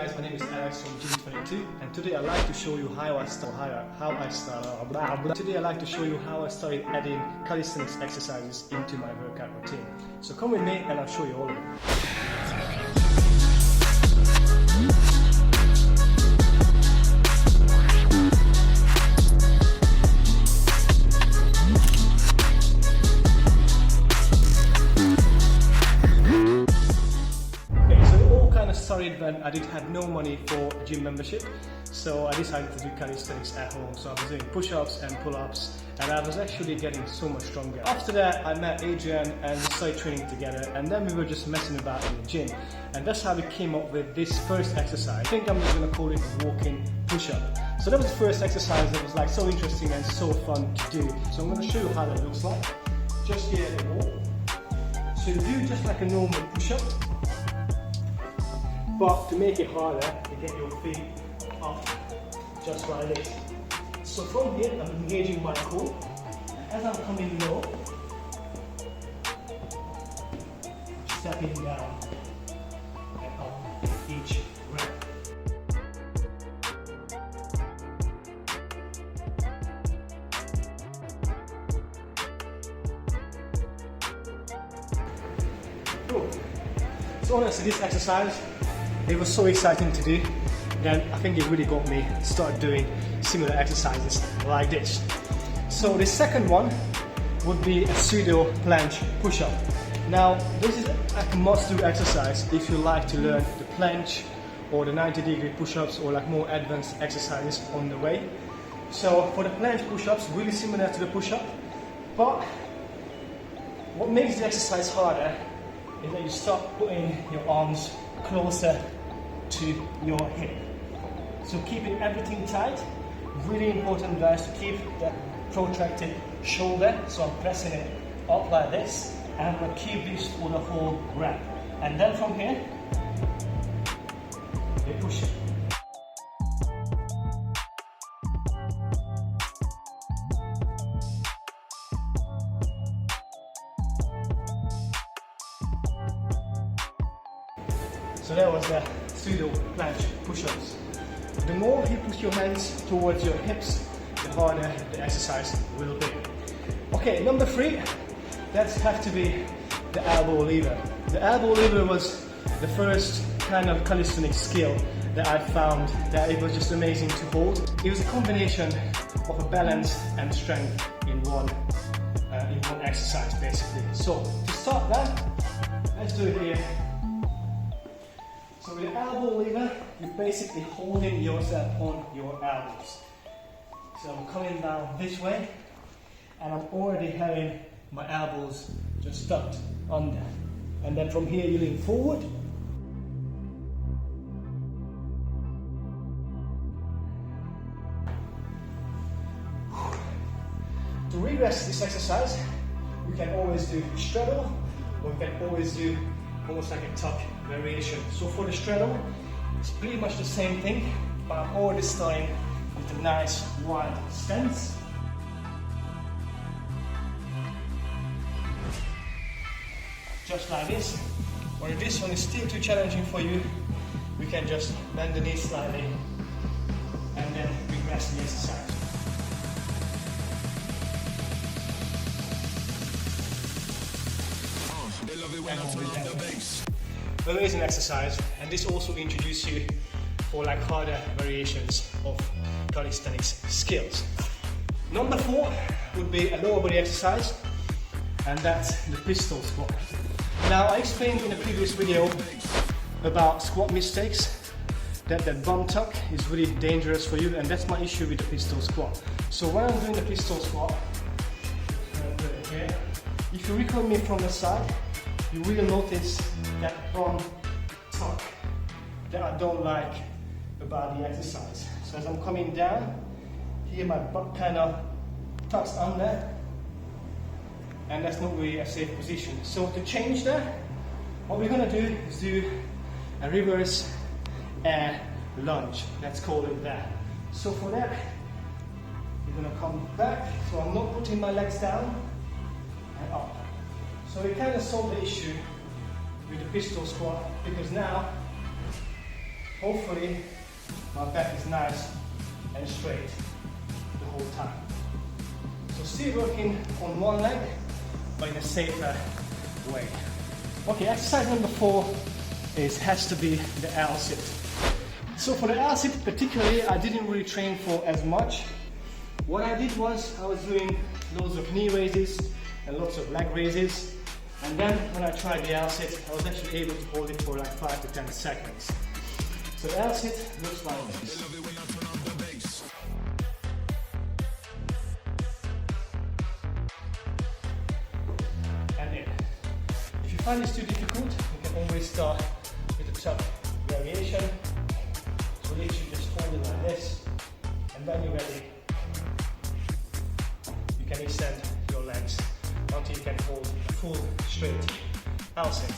guys, my name is Alex from Gym22, and today I'd like to show you how I started adding calisthenics exercises into my workout routine. So come with me and I'll show you all of it. Started when I had no money for gym membership, so I decided to do calisthenics at home. So I was doing push-ups and pull-ups, and I was actually getting so much stronger. After that, I met Adrian and we started training together, and then we were just messing about in the gym, and that's how we came up with this first exercise. I think I'm just gonna call it a walking push-up. So that was the first exercise that was like so interesting and so fun to do. So I'm gonna show you how that looks like. Just here at the wall. So you do just like a normal push-up. But to make it harder, you get your feet up, just like this. So from here, I'm engaging my core. As I'm coming low, stepping down and up each rep. Cool. So honestly, this exercise, it was so exciting to do, then I think it really got me to start doing similar exercises like this. So the second one would be a pseudo planche push-up. Now this is like a must-do exercise if you like to learn the planche or the 90-degree push-ups or like more advanced exercises on the way. So for the planche push-ups, really similar to the push-up, but what makes the exercise harder is that you start putting your arms closer to your hip. So keeping everything tight. Really important, guys, to keep that protracted shoulder. So I'm pressing it up like this, and I'm going to keep this for the whole rep. And then from here, you push it. So that was the pseudo planche push-ups. The more you push your hands towards your hips, the harder the exercise will be. Okay, number 3, that has to be the elbow lever. The elbow lever was the first kind of calisthenics skill that I found that it was just amazing to hold. It was a combination of a balance and strength in one exercise basically. So to start that, let's do it here. So with the elbow lever, you're basically holding yourself on your elbows. So I'm coming down this way, and I'm already having my elbows just tucked under. And then from here you lean forward. To regress this exercise, you can always do straddle, or you can always do almost like a tuck variation. So for the straddle, it's pretty much the same thing, but I'm already starting with a nice wide stance. Just like this. Or if this one is still too challenging for you, we can just bend the knee slightly and then regress the exercise. Amazing exercise, and this also introduces you for like harder variations of calisthenics skills. Number 4 would be a lower body exercise, and that's the pistol squat. Now I explained in a previous video about squat mistakes, that bum tuck is really dangerous for you, and that's my issue with the pistol squat. So when I'm doing the pistol squat, I'm gonna do it here. If you record me from the side, you will notice that bum tuck that I don't like about the exercise. So as I'm coming down, here my butt kind of tucks under, and that's not really a safe position. So to change that, what we're going to do is do a reverse air lunge. Let's call it that. So for that, you're going to come back. So I'm not putting my legs down and up. So we kind of solve the issue with the pistol squat, because now hopefully my back is nice and straight the whole time. So still working on one leg, but in a safer way. Okay, exercise number 4 has to be the L-sit. So for the L-sit particularly, I didn't really train for as much. What I did was I was doing loads of knee raises and lots of leg raises, and then when I tried the L-sit, I was actually able to hold it for like 5 to 10 seconds. So the L-sit looks like this. And in. If you find this too difficult, you can always start with a top variation. So literally just hold it like this, and when you're ready, you can extend your legs until you can hold a full straight L-sit.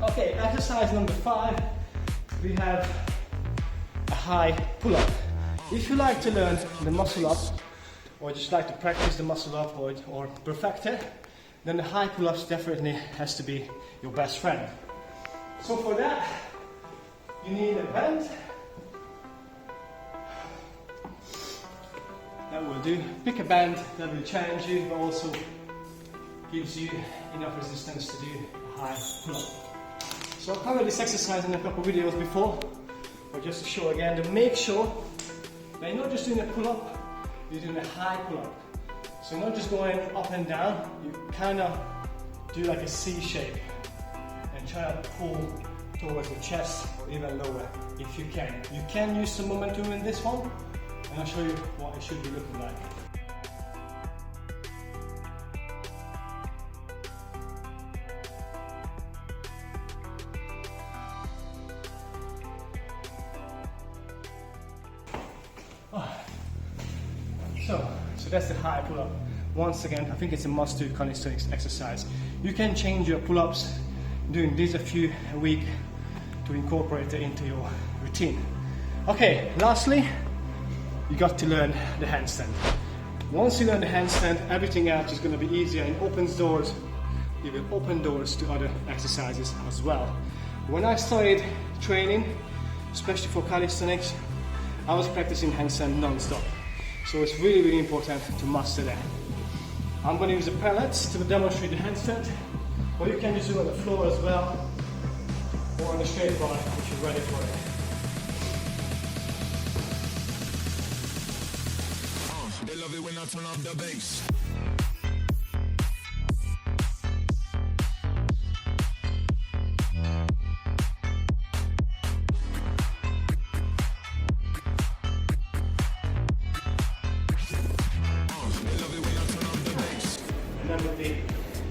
Okay, exercise number 5, we have a high pull-up. If you like to learn the muscle up, or just like to practice the muscle up or perfect it, then the high pull-ups definitely has to be your best friend. So for that, you need a band. That will do. Pick a band that will challenge you, but also gives you enough resistance to do a high pull-up. So I've covered this exercise in a couple of videos before, but just to show again, to make sure that you're not just doing a pull-up, you're doing a high pull-up. So you're not just going up and down, you kind of do like a C shape and try to pull towards the chest or even lower if you can. You can use some momentum in this one, and I'll show you what it should be looking like. So that's the high pull-up. Once again, I think it's a must-do calisthenics exercise. You can change your pull-ups, doing this a few a week to incorporate it into your routine. Okay, lastly, you got to learn the handstand. Once you learn the handstand, everything else is going to be easier and opens doors. It will open doors to other exercises as well. When I started training, especially for calisthenics, I was practicing handstand non-stop. So it's really, really important to master that. I'm going to use the pellets to demonstrate the handstand, or you can just do it on the floor as well, or on the straight bar if you're ready for it. They love it when I turn up the bass.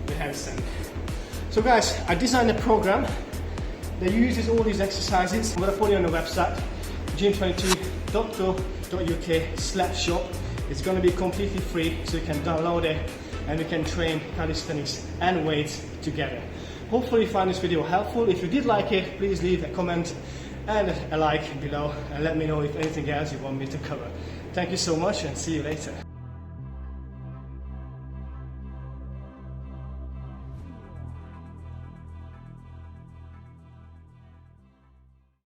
The handstand. So guys, I designed a program that uses all these exercises. I'm going to put it on the website, gym22.co.uk/shop. It's going to be completely free, so you can download it and we can train calisthenics and weights together. Hopefully you find this video helpful. If you did like it, please leave a comment and a like below and let me know if anything else you want me to cover. Thank you so much and see you later.